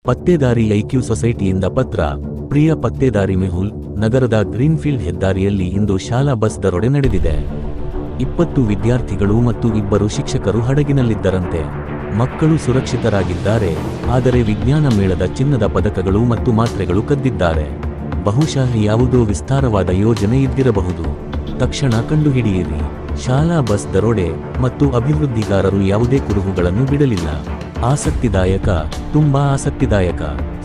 ಪತ್ತೇದಾರಿ ಐಕ್ಯೂ ಸೊಸೈಟಿಯಿಂದ ಪತ್ರ. ಪ್ರಿಯ ಪತ್ತೇದಾರಿ ಮೆಹುಲ್, ನಗರದ ಗ್ರೀನ್ಫೀಲ್ಡ್ ಹೆದ್ದಾರಿಯಲ್ಲಿ ಇಂದು ಶಾಲಾ ಬಸ್ ದರೋಡೆ ನಡೆದಿದೆ. 20 ವಿದ್ಯಾರ್ಥಿಗಳು ಮತ್ತು 2 ಶಿಕ್ಷಕರು ಹಡಗಿನಲ್ಲಿದ್ದರಂತೆ. ಮಕ್ಕಳು ಸುರಕ್ಷಿತರಾಗಿದ್ದಾರೆ, ಆದರೆ ವಿಜ್ಞಾನ ಮೇಳದ ಚಿನ್ನದ ಪದಕಗಳು ಮತ್ತು ಮಾತ್ರೆಗಳು ಕದ್ದಿದ್ದಾರೆ. ಬಹುಶಃ ಯಾವುದೋ ವಿಸ್ತಾರವಾದ ಯೋಜನೆ ಇದ್ದಿರಬಹುದು. ತಕ್ಷಣ ಕಂಡುಹಿಡಿಯಿರಿ. ಶಾಲಾ ಬಸ್ ದರೋಡೆ ಮತ್ತು ಅಭಿವೃದ್ಧಿಗಾರರು ಯಾವುದೇ ಕುರುಹುಗಳನ್ನು ಬಿಡಲಿಲ್ಲ. ಆಸಕ್ತಿದಾಯಕ, ತುಂಬಾ ಆಸಕ್ತಿದಾಯಕ.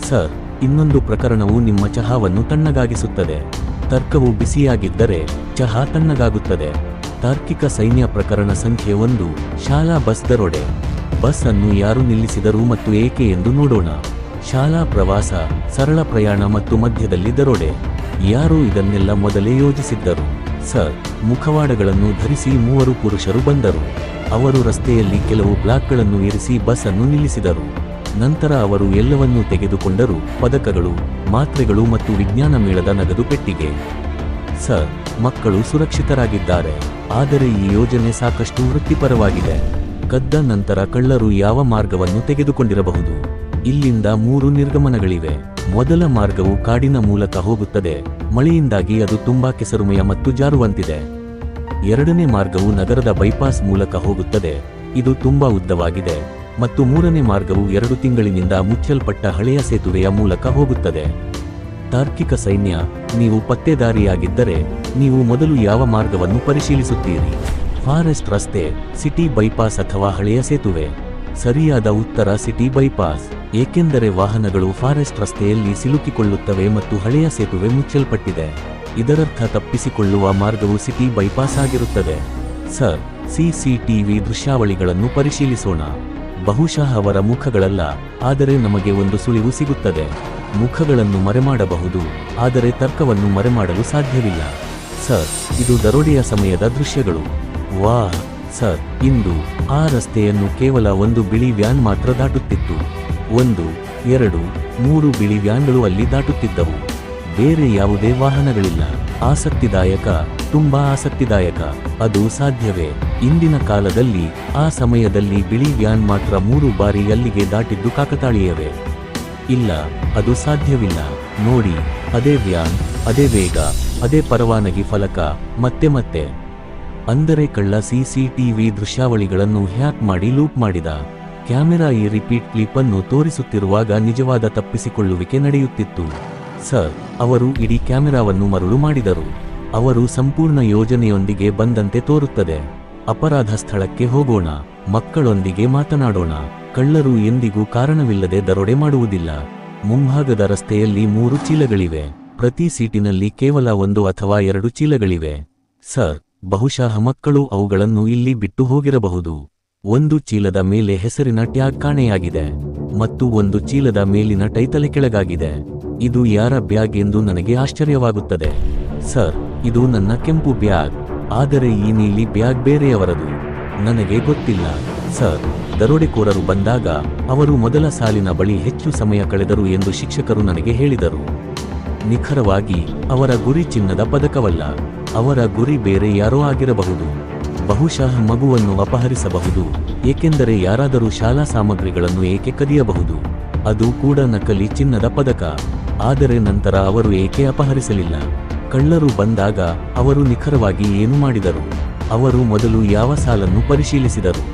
ಸರ್, ಇನ್ನೊಂದು ಪ್ರಕರಣವು ನಿಮ್ಮ ಚಹಾವನ್ನು ತಣ್ಣಗಾಗಿಸುತ್ತದೆ. ತರ್ಕವು ಬಿಸಿಯಾಗಿದ್ದರೆ ಚಹಾ ತಣ್ಣಗಾಗುತ್ತದೆ. ತಾರ್ಕಿಕ ಸೈನ್ಯ ಪ್ರಕರಣ ಸಂಖ್ಯೆ 1. ಶಾಲಾ ಬಸ್ ದರೋಡೆ. ಬಸ್ ಅನ್ನು ಯಾರು ನಿಲ್ಲಿಸಿದರು ಮತ್ತು ಏಕೆ ಎಂದು ನೋಡೋಣ. ಶಾಲಾ ಪ್ರವಾಸ, ಸರಳ ಪ್ರಯಾಣ ಮತ್ತು ಮಧ್ಯದಲ್ಲಿ ದರೋಡೆ. ಯಾರು ಇದನ್ನೆಲ್ಲ ಮೊದಲೇ ಯೋಜಿಸಿದ್ದರು? ಸರ್, ಮುಖವಾಡಗಳನ್ನು ಧರಿಸಿ 3 ಪುರುಷರು ಬಂದರು. ಅವರು ರಸ್ತೆಯಲ್ಲಿ ಕೆಲವು ಬ್ಲಾಕ್ಗಳನ್ನು ಇರಿಸಿ ಬಸ್ ಅನ್ನು ನಿಲ್ಲಿಸಿದರು. ನಂತರ ಅವರು ಎಲ್ಲವನ್ನೂ ತೆಗೆದುಕೊಂಡರು: ಪದಕಗಳು, ಮಾತ್ರೆಗಳು ಮತ್ತು ವಿಜ್ಞಾನ ಮೇಳದ ನಗದು ಪೆಟ್ಟಿಗೆ. ಸರ್, ಮಕ್ಕಳು ಸುರಕ್ಷಿತರಾಗಿದ್ದಾರೆ, ಆದರೆ ಈ ಯೋಜನೆ ಸಾಕಷ್ಟು ವೃತ್ತಿಪರವಾಗಿದೆ. ಕದ್ದ ನಂತರ ಕಳ್ಳರು ಯಾವ ಮಾರ್ಗವನ್ನು ತೆಗೆದುಕೊಂಡಿರಬಹುದು? ಇಲ್ಲಿಂದ 3 ನಿರ್ಗಮನಗಳಿವೆ. ಮೊದಲ ಮಾರ್ಗವು ಕಾಡಿನ ಮೂಲಕ ಹೋಗುತ್ತದೆ. ಮಳೆಯಿಂದಾಗಿ ಅದು ತುಂಬಾ ಕೆಸರುಮಯ ಮತ್ತು ಜಾರುವಂತಿದೆ. ಎರಡನೇ ಮಾರ್ಗವು ನಗರದ ಬೈಪಾಸ್ ಮೂಲಕ ಹೋಗುತ್ತದೆ. ಇದು ತುಂಬಾ ಉದ್ದವಾಗಿದೆ. ಮತ್ತು 3ನೇ ಮಾರ್ಗವು 2 ತಿಂಗಳಿನಿಂದ ಮುಚ್ಚಲ್ಪಟ್ಟ ಹಳೆಯ ಸೇತುವೆಯ ಮೂಲಕ ಹೋಗುತ್ತದೆ. ತಾರ್ಕಿಕ ಸೈನ್ಯ, ನೀವು ಪತ್ತೇದಾರಿಯಾಗಿದ್ದರೆ ನೀವು ಮೊದಲು ಯಾವ ಮಾರ್ಗವನ್ನು ಪರಿಶೀಲಿಸುತ್ತೀರಿ? ಫಾರೆಸ್ಟ್ ರಸ್ತೆ, ಸಿಟಿ ಬೈಪಾಸ್ ಅಥವಾ ಹಳೆಯ ಸೇತುವೆ? ಸರಿಯಾದ ಉತ್ತರ ಸಿಟಿ ಬೈಪಾಸ್, ಏಕೆಂದರೆ ವಾಹನಗಳು ಫಾರೆಸ್ಟ್ ರಸ್ತೆಯಲ್ಲಿ ಸಿಲುಕಿಕೊಳ್ಳುತ್ತವೆ ಮತ್ತು ಹಳೆಯ ಸೇತುವೆ ಮುಚ್ಚಲ್ಪಟ್ಟಿದೆ. ಇದರರ್ಥ ತಪ್ಪಿಸಿಕೊಳ್ಳುವ ಮಾರ್ಗವು ಸಿಟಿ ಬೈಪಾಸ್ ಆಗಿರುತ್ತದೆ. ಸರ್, ಸಿಸಿಟಿವಿ ದೃಶ್ಯಾವಳಿಗಳನ್ನು ಪರಿಶೀಲಿಸೋಣ. ಬಹುಶಃ ಅವರ ಮುಖಗಳಲ್ಲ, ಆದರೆ ನಮಗೆ ಒಂದು ಸುಳಿವು ಸಿಗುತ್ತದೆ. ಮುಖಗಳನ್ನು ಮರೆಮಾಡಬಹುದು, ಆದರೆ ತರ್ಕವನ್ನು ಮರೆಮಾಡಲು ಸಾಧ್ಯವಿಲ್ಲ. ಸರ್, ಇದು ದರೋಡೆಯ ಸಮಯದ ದೃಶ್ಯಗಳು. ವಾಹ್ ಸರ್, ಇಂದು ಆ ರಸ್ತೆಯನ್ನು ಕೇವಲ 1 ಬಿಳಿ ವ್ಯಾನ್ ಮಾತ್ರ ದಾಟುತ್ತಿತ್ತು. 1, 2, 3 ಬಿಳಿ ವ್ಯಾನ್ಗಳು ಅಲ್ಲಿ ದಾಟುತ್ತಿದ್ದವು. ಬೇರೆ ಯಾವುದೇ ವಾಹನಗಳಿಲ್ಲ. ಆಸಕ್ತಿದಾಯಕ, ತುಂಬಾ ಆಸಕ್ತಿದಾಯಕ. ಅದು ಸಾಧ್ಯವೇ? ಇಂದಿನ ಕಾಲದಲ್ಲಿ ಆ ಸಮಯದಲ್ಲಿ ಬಿಳಿ ವ್ಯಾನ್ ಮಾತ್ರ 3 ಬಾರಿ ಅಲ್ಲಿಗೆ ದಾಟಿದ್ದು ಕಾಕತಾಳೀಯವೇ? ಇಲ್ಲ, ಅದು ಸಾಧ್ಯವಿಲ್ಲ. ನೋಡಿ, ಅದೇ ವ್ಯಾನ್, ಅದೇ ವೇಗ, ಅದೇ ಪರವಾನಗಿ ಫಲಕ, ಮತ್ತೆ. ಅಂದರೆ ಕಳ್ಳ ಸಿಸಿಟಿವಿ ದೃಶ್ಯಾವಳಿಗಳನ್ನು ಹ್ಯಾಕ್ ಮಾಡಿ ಲೂಪ್ ಮಾಡಿದ. ಕ್ಯಾಮೆರಾ ಈ ರಿಪೀಟ್ ಕ್ಲಿಪ್ ಅನ್ನು ತೋರಿಸುತ್ತಿರುವಾಗ ನಿಜವಾದ ತಪ್ಪಿಸಿಕೊಳ್ಳುವಿಕೆ ನಡೆಯುತ್ತಿತ್ತು. ಸರ್, ಅವರು ಇಡೀ ಕ್ಯಾಮೆರಾವನ್ನು ಮರುಳು ಮಾಡಿದರು. ಅವರು ಸಂಪೂರ್ಣ ಯೋಜನೆಯೊಂದಿಗೆ ಬಂದಂತೆ ತೋರುತ್ತದೆ. ಅಪರಾಧ ಸ್ಥಳಕ್ಕೆ ಹೋಗೋಣ, ಮಕ್ಕಳೊಂದಿಗೆ ಮಾತನಾಡೋಣ. ಕಳ್ಳರು ಎಂದಿಗೂ ಕಾರಣವಿಲ್ಲದೆ ದರೋಡೆ ಮಾಡುವುದಿಲ್ಲ. ಮುಂಭಾಗದ ರಸ್ತೆಯಲ್ಲಿ 3 ಚೀಲಗಳಿವೆ. ಪ್ರತಿ ಸೀಟಿನಲ್ಲಿ ಕೇವಲ 1 ಅಥವಾ 2 ಚೀಲಗಳಿವೆ. ಸರ್, ಬಹುಶಃ ಮಕ್ಕಳು ಅವುಗಳನ್ನು ಇಲ್ಲಿ ಬಿಟ್ಟು ಹೋಗಿರಬಹುದು. 1 ಚೀಲದ ಮೇಲೆ ಹೆಸರಿನ ಟ್ಯಾಗ್ ಕಾಣೆಯಾಗಿದೆ ಮತ್ತು 1 ಚೀಲದ ಮೇಲಿನ ಟೈತಲೆ ಕೆಳಗಾಗಿದೆ. ಇದು ಯಾರ ಬ್ಯಾಗ್ ಎಂದು ನನಗೆ ಆಶ್ಚರ್ಯವಾಗುತ್ತದೆ. ಸರ್, ಇದು ನನ್ನ ಕೆಂಪು ಬ್ಯಾಗ್, ಆದರೆ ಈ ನೀಲಿ ಬ್ಯಾಗ್ ಬೇರೆಯವರದು. ನನಗೆ ಗೊತ್ತಿಲ್ಲ. ಸರ್, ದರೋಡೆಕೋರರು ಬಂದಾಗ ಅವರು ಮೊದಲ ಸಾಲಿನ ಬಳಿ ಹೆಚ್ಚು ಸಮಯ ಕಳೆದರು ಎಂದು ಶಿಕ್ಷಕರು ನನಗೆ ಹೇಳಿದರು. ನಿಖರವಾಗಿ ಅವರ ಗುರಿ ಚಿನ್ನದ ಪದಕವಲ್ಲ. ಅವರ ಗುರಿ ಬೇರೆ ಯಾರೋ ಆಗಿರಬಹುದು. ಬಹುಶಃ ಮಗುವನ್ನು ಅಪಹರಿಸಬಹುದು, ಏಕೆಂದರೆ ಯಾರಾದರೂ ಶಾಲಾ ಸಾಮಗ್ರಿಗಳನ್ನು ಏಕೆ ಕದಿಯಬಹುದು? ಅದು ಕೂಡ ನಕಲಿ ಚಿನ್ನದ ಪದಕ. ಆದರೆ ನಂತರ ಅವರು ಏಕೆ ಅಪಹರಿಸಲಿಲ್ಲ? ಕಳ್ಳರು ಬಂದಾಗ ಅವರು ನಿಖರವಾಗಿ ಏನು ಮಾಡಿದರು? ಅವರು ಮೊದಲು ಯಾವ ಸಾಲನ್ನು ಪರಿಶೀಲಿಸಿದರು?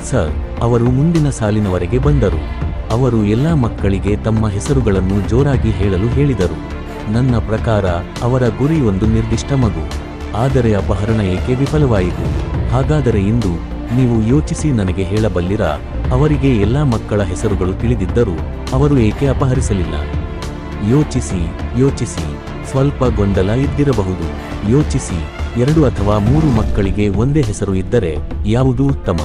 ಸರ್, ಅವರು ಮುಂದಿನ ಸಾಲಿನವರೆಗೆ ಬಂದರು. ಅವರು ಎಲ್ಲಾ ಮಕ್ಕಳಿಗೆ ತಮ್ಮ ಹೆಸರುಗಳನ್ನು ಜೋರಾಗಿ ಹೇಳಲು ಹೇಳಿದರು. ನನ್ನ ಪ್ರಕಾರ ಅವರ ಗುರಿ ಒಂದು ನಿರ್ದಿಷ್ಟ ಮಗು. ಆದರೆ ಅಪಹರಣ ಏಕೆ ವಿಫಲವಾಯಿತು? ಹಾಗಾದರೆ ಇಂದು ನೀವು ಯೋಚಿಸಿ ನನಗೆ ಹೇಳಬಲ್ಲಿರಾ? ಅವರಿಗೆ ಎಲ್ಲಾ ಮಕ್ಕಳ ಹೆಸರುಗಳು ತಿಳಿದಿದ್ದರೂ ಅವರು ಏಕೆ ಅಪಹರಿಸಲಿಲ್ಲ? ಯೋಚಿಸಿ. ಸ್ವಲ್ಪ ಗೊಂದಲ ಇದ್ದಿರಬಹುದು. ಯೋಚಿಸಿ. 2 ಅಥವಾ 3 ಮಕ್ಕಳಿಗೆ ಒಂದೇ ಹೆಸರು ಇದ್ದರೆ ಯಾವುದು ಉತ್ತಮ?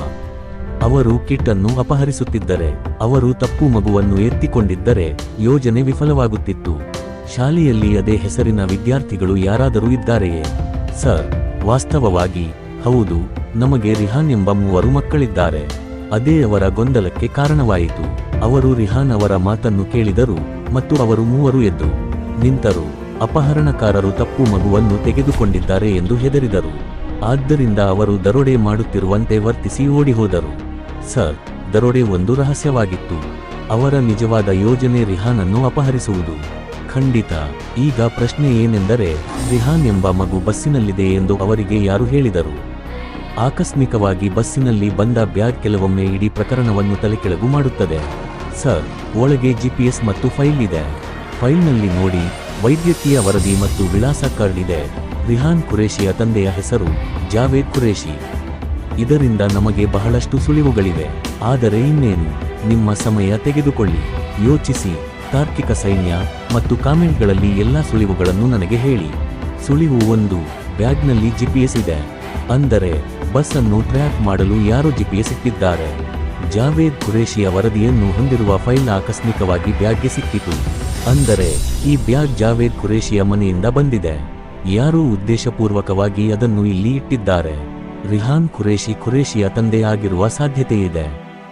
ಅವರು ಕಿಟ್ ಅನ್ನು ಅಪಹರಿಸುತ್ತಿದ್ದರೆ, ಅವರು ತಪ್ಪು ಮಗುವನ್ನು ಎತ್ತಿಕೊಂಡಿದ್ದರೆ ಯೋಜನೆ ವಿಫಲವಾಗುತ್ತಿತ್ತು. ಶಾಲೆಯಲ್ಲಿ ಅದೇ ಹೆಸರಿನ ವಿದ್ಯಾರ್ಥಿಗಳು ಯಾರಾದರೂ ಇದ್ದಾರೆಯೇ? ಸರ್, ವಾಸ್ತವವಾಗಿ ಹೌದು, ನಮಗೆ ರಿಹಾನ್ ಎಂಬ 3 ಮಕ್ಕಳಿದ್ದಾರೆ. ಅದೇ ಅವರ ಗೊಂದಲಕ್ಕೆ ಕಾರಣವಾಯಿತು. ಅವರು ರಿಹಾನ್ ಅವರ ಮಾತನ್ನು ಕೇಳಿದರು ಮತ್ತು ಅವರು 3 ಎದ್ದು ನಿಂತರು. ಅಪಹರಣಕಾರರು ತಪ್ಪು ಮಗುವನ್ನು ತೆಗೆದುಕೊಂಡಿದ್ದಾರೆ ಎಂದು ಹೆದರಿದರು. ಆದ್ದರಿಂದ ಅವರು ದರೋಡೆ ಮಾಡುತ್ತಿರುವಂತೆ ವರ್ತಿಸಿ ಓಡಿಹೋದರು. ಸರ್, ದರೋಡೆ ಒಂದು ರಹಸ್ಯವಾಗಿತ್ತು. ಅವರ ನಿಜವಾದ ಯೋಜನೆ ರಿಹಾನನ್ನು ಅಪಹರಿಸುವುದು. ಖಂಡಿತ. ಈಗ ಪ್ರಶ್ನೆ ಏನೆಂದರೆ, ರಿಹಾನ್ ಎಂಬ ಮಗು ಬಸ್ಸಿನಲ್ಲಿದೆ ಎಂದು ಅವರಿಗೆ ಯಾರು ಹೇಳಿದರು? ಆಕಸ್ಮಿಕವಾಗಿ ಬಸ್ಸಿನಲ್ಲಿ ಬಂದ ಬ್ಯಾಗ್ ಕೆಲವೊಮ್ಮೆ ಇಡೀ ಪ್ರಕರಣವನ್ನು ತಲೆಕೆಳಗು ಮಾಡುತ್ತದೆ. ಸರ್, ಒಳಗೆ ಜಿಪಿಎಸ್ ಮತ್ತು ಫೈಲ್ ಇದೆ. ಫೈಲ್ನಲ್ಲಿ ನೋಡಿ, ವೈದ್ಯಕೀಯ ವರದಿ ಮತ್ತು ವಿಳಾಸ ಕಾರ್ಡ್ ಇದೆ. ರಿಹಾನ್ ಖುರೇಶಿಯ ತಂದೆಯ ಹೆಸರು ಜಾವೇದ್ ಖುರೇಶಿ. ಇದರಿಂದ ನಮಗೆ ಬಹಳಷ್ಟು ಸುಳಿವುಗಳಿವೆ. ಆದರೆ ಇನ್ನೇನು? ನಿಮ್ಮ ಸಮಯ ತೆಗೆದುಕೊಳ್ಳಿ, ಯೋಚಿಸಿ, ತಾರ್ಕಿಕ ಸೈನ್ಯ ಮತ್ತು ಕಾಮೆಂಟ್ಗಳಲ್ಲಿ ಎಲ್ಲಾ ಸುಳಿವುಗಳನ್ನು ನನಗೆ ಹೇಳಿ. ಸುಳಿವು 1, ಬ್ಯಾಗ್ನಲ್ಲಿ ಜಿಪಿಎಸ್ ಇದೆ. ಅಂದರೆ ಬಸ್ ಅನ್ನು ಟ್ರ್ಯಾಕ್ ಮಾಡಲು ಯಾರು ಜಿಪಿಎಸ್ ಇಟ್ಟಿದ್ದಾರೆ? ಜಾವೇದ್ ಖುರೇಶಿಯ ವರದಿಯನ್ನು ಹೊಂದಿರುವ ಫೈಲ್ ಆಕಸ್ಮಿಕವಾಗಿ ಬ್ಯಾಗ್ಗೆ ಸಿಕ್ಕಿತು. ಅಂದರೆ ಈ ಬ್ಯಾಗ್ ಜಾವೇದ್ ಖುರೇಶಿಯ ಮನೆಯಿಂದ ಬಂದಿದೆ. ಯಾರೂ ಉದ್ದೇಶಪೂರ್ವಕವಾಗಿ ಅದನ್ನು ಇಲ್ಲಿ ಇಟ್ಟಿದ್ದಾರೆ. ರಿಹಾನ್ ಖುರೇಶಿಯ ತಂದೆ ಆಗಿರುವ ಸಾಧ್ಯತೆಯಿದೆ.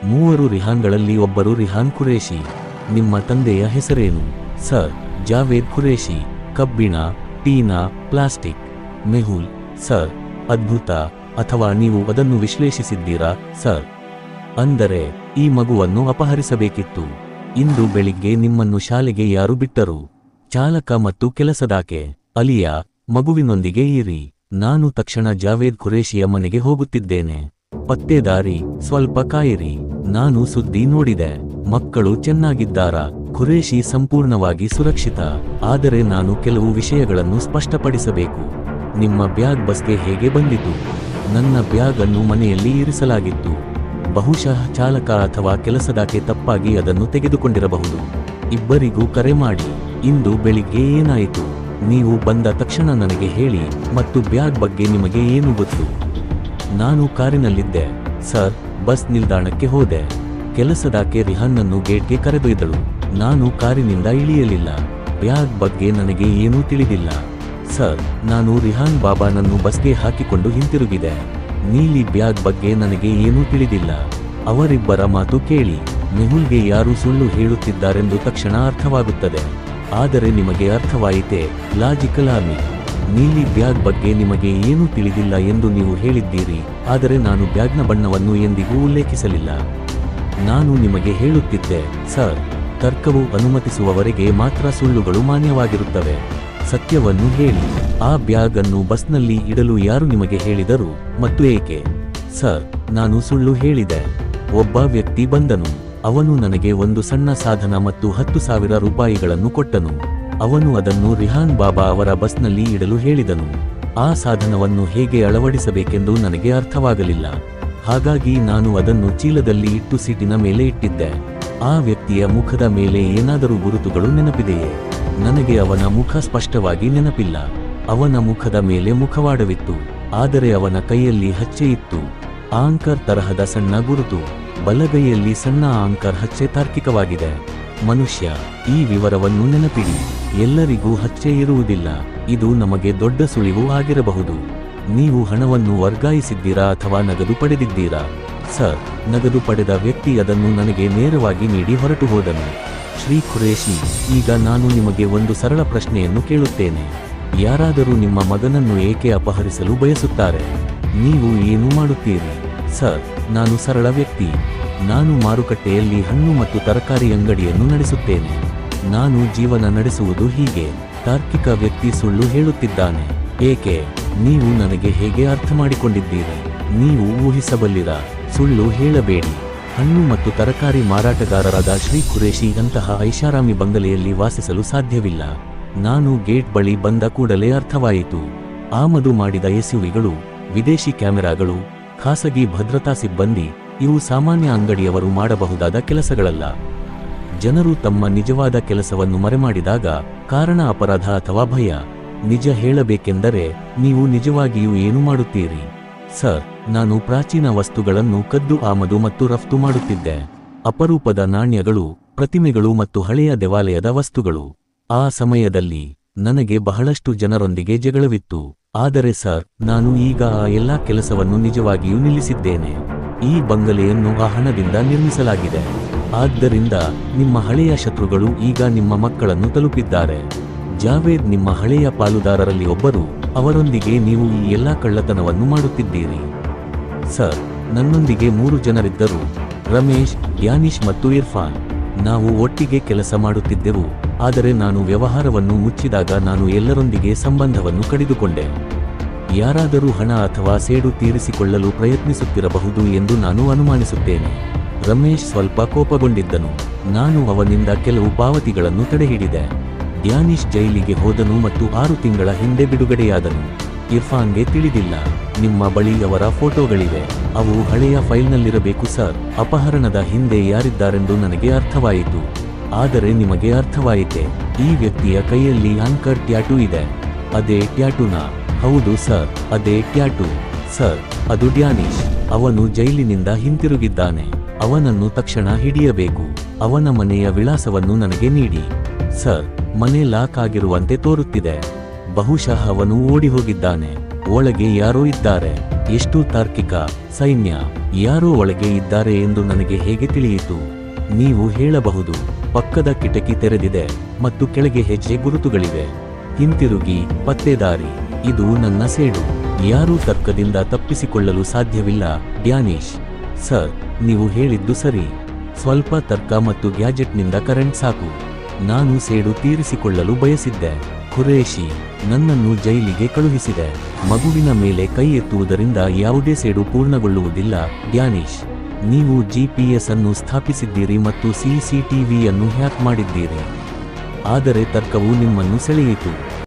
3 ರಿಹಾನ್ಗಳಲ್ಲಿ ಒಬ್ಬರು ರಿಹಾನ್ ಖುರೇಶಿ. ನಿಮ್ಮ ತಂದೆಯ ಹೆಸರೇನು? ಸರ್, ಜಾವೇದ್ ಖುರೇಶಿ. ಕಬ್ಬಿಣ, ಟೀನಾ, ಪ್ಲಾಸ್ಟಿಕ್. ಮೆಹುಲ್. ಸರ್, ಅದ್ಭುತ. ಅಥವಾ ನೀವು ಅದನ್ನು ವಿಶ್ಲೇಷಿಸಿದ್ದೀರಾ, ಸರ್? ಅಂದರೆ ಈ ಮಗುವನ್ನು ಅಪಹರಿಸಬೇಕಿತ್ತು. ಇಂದು ಬೆಳಿಗ್ಗೆ ನಿಮ್ಮನ್ನು ಶಾಲೆಗೆ ಯಾರು ಬಿಟ್ಟರು? ಚಾಲಕ ಮತ್ತು ಕೆಲಸದಾಕೆ. ಅಲಿಯಾ, ಮಗುವಿನೊಂದಿಗೆ ಇರಿ. ನಾನು ತಕ್ಷಣ ಜಾವೇದ್ ಖುರೇಶಿಯ ಮನೆಗೆ ಹೋಗುತ್ತಿದ್ದೇನೆ. ಪತ್ತೇದಾರಿ, ಸ್ವಲ್ಪ ಕಾಯಿರಿ. ನಾನು ಸುದ್ದಿ ನೋಡಿದೆ. ಮಕ್ಕಳು ಚೆನ್ನಾಗಿದ್ದಾರಾ? ಖುರೇಶಿ ಸಂಪೂರ್ಣವಾಗಿ ಸುರಕ್ಷಿತ. ಆದರೆ ನಾನು ಕೆಲವು ವಿಷಯಗಳನ್ನು ಸ್ಪಷ್ಟಪಡಿಸಬೇಕು. ನಿಮ್ಮ ಬ್ಯಾಗ್ ಬಸ್ಗೆ ಹೇಗೆ ಬಂದಿತು? ನನ್ನ ಬ್ಯಾಗ್ ಅನ್ನು ಮನೆಯಲ್ಲಿ ಇರಿಸಲಾಗಿತ್ತು. ಬಹುಶಃ ಚಾಲಕ ಅಥವಾ ಕೆಲಸದಾಕೆ ತಪ್ಪಾಗಿ ಅದನ್ನು ತೆಗೆದುಕೊಂಡಿರಬಹುದು. ಇಬ್ಬರಿಗೂ ಕರೆ ಮಾಡಿ. ಇಂದು ಬೆಳಿಗ್ಗೆ ಏನಾಯಿತು? ನೀವು ಬಂದ ತಕ್ಷಣ ನನಗೆ ಹೇಳಿ. ಮತ್ತು ಬ್ಯಾಗ್ ಬಗ್ಗೆ ನಿಮಗೆ ಏನು ಗೊತ್ತು? ನಾನು ಕಾರಿನಲ್ಲಿದ್ದೆ, ಸರ್. ಬಸ್ ನಿಲ್ದಾಣಕ್ಕೆ ಹೋದೆ. ಕೆಲಸದಾಕೆ ರಿಹಾನ್ನನ್ನು ಗೇಟ್ಗೆ ಕರೆದೊಯ್ದಳು. ನಾನು ಕಾರಿನಿಂದ ಇಳಿಯಲಿಲ್ಲ. ಬ್ಯಾಗ್ ಬಗ್ಗೆ ನನಗೆ ಏನೂ ತಿಳಿದಿಲ್ಲ, ಸರ್. ನಾನು ರಿಹಾನ್ ಬಾಬಾನನ್ನು ಬಸ್ಗೆ ಹಾಕಿಕೊಂಡು ಹಿಂತಿರುಗಿದೆ. ನೀಲಿ ಬ್ಯಾಗ್ ಬಗ್ಗೆ ನನಗೆ ಏನೂ ತಿಳಿದಿಲ್ಲ. ಅವರಿಬ್ಬರ ಮಾತು ಕೇಳಿ. ಮೆಹುಲ್ಗೆ ಯಾರು ಸುಳ್ಳು ಹೇಳುತ್ತಿದ್ದಾರೆಂದು ತಕ್ಷಣ ಅರ್ಥವಾಗುತ್ತದೆ. ಆದರೆ ನಿಮಗೆ ಅರ್ಥವಾಯಿತೆ? Logical army. ನೀಲಿ ಬ್ಯಾಗ್ ಬಗ್ಗೆ ನಿಮಗೆ ಏನೂ ತಿಳಿದಿಲ್ಲ ಎಂದು ನೀವು ಹೇಳಿದ್ದೀರಿ. ಆದರೆ ನಾನು ಬ್ಯಾಗ್ನ ಬಣ್ಣವನ್ನು ಎಂದಿಗೂ ಉಲ್ಲೇಖಿಸಲಿಲ್ಲ. ನಾನು ನಿಮಗೆ ಹೇಳುತ್ತಿದ್ದೆ, ಸರ್. ತರ್ಕವು ಅನುಮತಿಸುವವರೆಗೆ ಮಾತ್ರ ಸುಳ್ಳುಗಳು ಮಾನ್ಯವಾಗಿರುತ್ತವೆ. ಸತ್ಯವನ್ನು ಹೇಳಿ. ಆ ಬ್ಯಾಗ್ ಅನ್ನು ಬಸ್ನಲ್ಲಿ ಇಡಲು ಯಾರು ನಿಮಗೆ ಹೇಳಿದರು ಮತ್ತು ಏಕೆ? ಸರ್, ನಾನು ಸುಳ್ಳು ಹೇಳಿದೆ. ಒಬ್ಬ ವ್ಯಕ್ತಿ ಬಂದನು. ಅವನು ನನಗೆ ಒಂದು ಸಣ್ಣ ಸಾಧನ ಮತ್ತು 10,000 ರೂಪಾಯಿಗಳನ್ನು ಕೊಟ್ಟನು. ಅವನು ಅದನ್ನು ರಿಹಾನ್ ಬಾಬಾ ಅವರ ಬಸ್ನಲ್ಲಿ ಇಡಲು ಹೇಳಿದನು. ಆ ಸಾಧನವನ್ನು ಹೇಗೆ ಅಳವಡಿಸಬೇಕೆಂದು ನನಗೆ ಅರ್ಥವಾಗಲಿಲ್ಲ. ಹಾಗಾಗಿ ನಾನು ಅದನ್ನು ಚೀಲದಲ್ಲಿ ಇಟ್ಟು ಸೀಟಿನ ಮೇಲೆ ಇಟ್ಟಿದ್ದೆ. ಆ ವ್ಯಕ್ತಿಯ ಮುಖದ ಮೇಲೆ ಏನಾದರೂ ಗುರುತುಗಳು ನೆನಪಿದೆಯೇ? ನನಗೆ ಅವನ ಮುಖ ಸ್ಪಷ್ಟವಾಗಿ ನೆನಪಿಲ್ಲ. ಅವನ ಮುಖದ ಮೇಲೆ ಮುಖವಾಡವಿತ್ತು, ಆದರೆ ಅವನ ಕೈಯಲ್ಲಿ ಹಚ್ಚೆ ಇತ್ತು. ಆಂಕರ್ ತರಹದ ಸಣ್ಣ ಗುರುತು. ಬಲಗೈಯಲ್ಲಿ ಸಣ್ಣ ಆಂಕರ್ ಹಚ್ಚೆ ತಾರ್ಕಿಕವಾಗಿದೆ. ಮನುಷ್ಯ. ಈ ವಿವರವನ್ನು ನೆನಪಿಡಿ. ಎಲ್ಲರಿಗೂ ಹಚ್ಚೆ ಇರುವುದಿಲ್ಲ. ಇದು ನಮಗೆ ದೊಡ್ಡ ಸುಳಿವು ಆಗಿರಬಹುದು. ನೀವು ಹಣವನ್ನು ವರ್ಗಾಯಿಸಿದ್ದೀರಾ ಅಥವಾ ನಗದು ಪಡೆದಿದ್ದೀರಾ? ಸರ್, ನಗದು ಪಡೆದ ವ್ಯಕ್ತಿ ಅದನ್ನು ನನಗೆ ನೇರವಾಗಿ ನೀಡಿ ಹೊರಟು ಹೋದನು. ಶ್ರೀ ಖುರೇಶಿ, ಈಗ ನಾನು ನಿಮಗೆ ಒಂದು ಸರಳ ಪ್ರಶ್ನೆಯನ್ನು ಕೇಳುತ್ತೇನೆ. ಯಾರಾದರೂ ನಿಮ್ಮ ಮಗನನ್ನು ಏಕೆ ಅಪಹರಿಸಲು ಬಯಸುತ್ತಾರೆ? ನೀವು ಏನು ಮಾಡುತ್ತೀರಿ? ಸರ್, ನಾನು ಸರಳ ವ್ಯಕ್ತಿ. ನಾನು ಮಾರುಕಟ್ಟೆಯಲ್ಲಿ ಹಣ್ಣು ಮತ್ತು ತರಕಾರಿ ಅಂಗಡಿಯನ್ನು ನಡೆಸುತ್ತೇನೆ. ನಾನು ಜೀವನ ನಡೆಸುವುದು ಹೀಗೆ. ತಾರ್ಕಿಕ ವ್ಯಕ್ತಿ ಸುಳ್ಳು ಹೇಳುತ್ತಿದ್ದಾನೆ. ಏಕೆ? ನೀವು ನನಗೆ ಹೇಗೆ ಅರ್ಥ ಮಾಡಿಕೊಂಡಿದ್ದೀರಿ? ನೀವು ಊಹಿಸಬಲ್ಲಿರಾ? ಸುಳ್ಳು ಹೇಳಬೇಡಿ. ಹಣ್ಣು ಮತ್ತು ತರಕಾರಿ ಮಾರಾಟಗಾರರಾದ ಶ್ರೀ ಖುರೇಶಿ ಅಂತಹ ಐಷಾರಾಮಿ ಬಂಗಲೆಯಲ್ಲಿ ವಾಸಿಸಲು ಸಾಧ್ಯವಿಲ್ಲ. ನಾನು ಗೇಟ್ ಬಳಿ ಬಂದ ಕೂಡಲೇ ಅರ್ಥವಾಯಿತು. ಆಮದು ಮಾಡಿದ ಎಸ್ಯುವಿಗಳು, ವಿದೇಶಿ ಕ್ಯಾಮೆರಾಗಳು, ಖಾಸಗಿ ಭದ್ರತಾ ಸಿಬ್ಬಂದಿ, ಇವು ಸಾಮಾನ್ಯ ಅಂಗಡಿಯವರು ಮಾಡಬಹುದಾದ ಕೆಲಸಗಳಲ್ಲ. ಜನರು ತಮ್ಮ ನಿಜವಾದ ಕೆಲಸವನ್ನು ಮರೆಮಾಡಿದಾಗ ಕಾರಣ ಅಪರಾಧ ಅಥವಾ ಭಯ. ನಿಜ ಹೇಳಬೇಕೆಂದರೆ ನೀವು ನಿಜವಾಗಿಯೂ ಏನು ಮಾಡುತ್ತೀರಿ? ಸರ್, ನಾನು ಪ್ರಾಚೀನ ವಸ್ತುಗಳನ್ನು ಕದ್ದು ಆಮದು ಮತ್ತು ರಫ್ತು ಮಾಡುತ್ತಿದ್ದೆ. ಅಪರೂಪದ ನಾಣ್ಯಗಳು, ಪ್ರತಿಮೆಗಳು ಮತ್ತು ಹಳೆಯ ದೇವಾಲಯದ ವಸ್ತುಗಳು. ಆ ಸಮಯದಲ್ಲಿ ನನಗೆ ಬಹಳಷ್ಟು ಜನರೊಂದಿಗೆ ಜಗಳವಿತ್ತು. ಆದರೆ ಸರ್, ನಾನು ಈಗ ಆ ಎಲ್ಲಾ ಕೆಲಸವನ್ನು ನಿಜವಾಗಿಯೂ ನಿಲ್ಲಿಸಿದ್ದೇನೆ. ಈ ಬಂಗಲೆಯನ್ನು ಆ ಹಣದಿಂದ ನಿರ್ಮಿಸಲಾಗಿದೆ. ಆದ್ದರಿಂದ ನಿಮ್ಮ ಹಳೆಯ ಶತ್ರುಗಳು ಈಗ ನಿಮ್ಮ ಮಕ್ಕಳನ್ನು ತಲುಪಿದ್ದಾರೆ. ಜಾವೇದ್ ನಿಮ್ಮ ಹಳೆಯ ಪಾಲುದಾರರಲ್ಲಿ ಒಬ್ಬರು. ಅವರೊಂದಿಗೆ ನೀವು ಈ ಎಲ್ಲಾ ಕಳ್ಳತನವನ್ನು ಮಾಡುತ್ತಿದ್ದೀರಿ. ಸರ್, ನನ್ನೊಂದಿಗೆ 3 ಜನರಿದ್ದರು: ರಮೇಶ್, ಡ್ಯಾನಿಶ್ ಮತ್ತು ಇರ್ಫಾನ್. ನಾವು ಒಟ್ಟಿಗೆ ಕೆಲಸ ಮಾಡುತ್ತಿದ್ದೆವು, ಆದರೆ ನಾನು ವ್ಯವಹಾರವನ್ನು ಮುಚ್ಚಿದಾಗ ನಾನು ಎಲ್ಲರೊಂದಿಗೆ ಸಂಬಂಧವನ್ನು ಕಡಿದುಕೊಂಡೆ. ಯಾರಾದರೂ ಹಣ ಅಥವಾ ಸೇಡು ತೀರಿಸಿಕೊಳ್ಳಲು ಪ್ರಯತ್ನಿಸುತ್ತಿರಬಹುದು ಎಂದು ನಾನು ಅನುಮಾನಿಸುತ್ತೇನೆ. ರಮೇಶ್ ಸ್ವಲ್ಪ ಕೋಪಗೊಂಡಿದ್ದನು. ನಾನು ಅವನಿಂದ ಕೆಲವು ಪಾವತಿಗಳನ್ನು ತಡೆಹಿಡಿದೆ. ಡ್ಯಾನಿಶ್ ಜೈಲಿಗೆ ಹೋದನು ಮತ್ತು 6 ತಿಂಗಳ ಹಿಂದೆ ಬಿಡುಗಡೆಯಾದನು. ಇರ್ಫಾನ್ಗೆ ತಿಳಿದಿಲ್ಲ. ನಿಮ್ಮ ಬಳಿ ಅವರ ಫೋಟೋಗಳಿವೆ. ಅವು ಹಳೆಯ ಫೈಲ್ನಲ್ಲಿರಬೇಕು ಸರ್. ಅಪಹರಣದ ಹಿಂದೆ ಯಾರಿದ್ದಾರೆಂದು ನನಗೆ ಅರ್ಥವಾಯಿತು. ಆದರೆ ನಿಮಗೆ ಅರ್ಥವಾಯಿತೆ? ಈ ವ್ಯಕ್ತಿಯ ಕೈಯಲ್ಲಿ ಆಂಕರ್ ಟ್ಯಾಟೂ ಇದೆ. ಅದೇ ಟ್ಯಾಟೂನಾ? ಹೌದು ಸರ್, ಅದೇ ಟ್ಯಾಟೂ. ಸರ್, ಅದು ಡ್ಯಾನಿಶ್. ಅವನು ಜೈಲಿನಿಂದ ಹಿಂತಿರುಗಿದ್ದಾನೆ. ಅವನನ್ನು ತಕ್ಷಣ ಹಿಡಿಯಬೇಕು. ಅವನ ಮನೆಯ ವಿಳಾಸವನ್ನು ನನಗೆ ನೀಡಿ. ಸರ್, ಮನೆ ಲಾಕ್ ಆಗಿರುವಂತೆ ತೋರುತ್ತಿದೆ. ಬಹುಶಃ ಅವನು ಓಡಿ ಹೋಗಿದ್ದಾನೆ. ಒಳಗೆ ಯಾರೋ ಇದ್ದಾರೆ. ಎಷ್ಟು ತಾರ್ಕಿಕ. ಸೈನ್ಯ. ಯಾರೋ ಒಳಗೆ ಇದ್ದಾರೆ ಎಂದು ನನಗೆ ಹೇಗೆ ತಿಳಿಯಿತು? ನೀವು ಹೇಳಬಹುದು. ಪಕ್ಕದ ಕಿಟಕಿ ತೆರೆದಿದೆ ಮತ್ತು ಕೆಳಗೆ ಹೆಜ್ಜೆ ಗುರುತುಗಳಿವೆ. ಹಿಂತಿರುಗಿ, ಪತ್ತೇದಾರಿ. ಇದು ನನ್ನ ಸೇಡು. ಯಾರೂ ತರ್ಕದಿಂದ ತಪ್ಪಿಸಿಕೊಳ್ಳಲು ಸಾಧ್ಯವಿಲ್ಲ. ಡ್ಯಾನಿಶ್. ಸರ್, ನೀವು ಹೇಳಿದ್ದು ಸರಿ. ಸ್ವಲ್ಪ ತರ್ಕ ಮತ್ತು ಗ್ಯಾಜೆಟ್ನಿಂದ ಕರೆಂಟ್ ಸಾಕು. ನಾನು ಸೇಡು ತೀರಿಸಿಕೊಳ್ಳಲು ಬಯಸಿದ್ದೆ. ಖುರೇಶಿ ನನ್ನನ್ನು ಜೈಲಿಗೆ ಕಳುಹಿಸಿದೆ. ಮಗುವಿನ ಮೇಲೆ ಕೈ ಎತ್ತುವುದರಿಂದ ಯಾವುದೇ ಸೇಡು ಪೂರ್ಣಗೊಳ್ಳುವುದಿಲ್ಲ. ಡ್ಯಾನಿಶ್, ನೀವು GPS ಅನ್ನು ಸ್ಥಾಪಿಸಿದ್ದೀರಿ ಮತ್ತು CCTV ಅನ್ನು ಹ್ಯಾಕ್ ಮಾಡಿದ್ದೀರಿ. ಆದರೆ ತರ್ಕವು ನಿಮ್ಮನ್ನು ಸೆಳೆಯಿತು.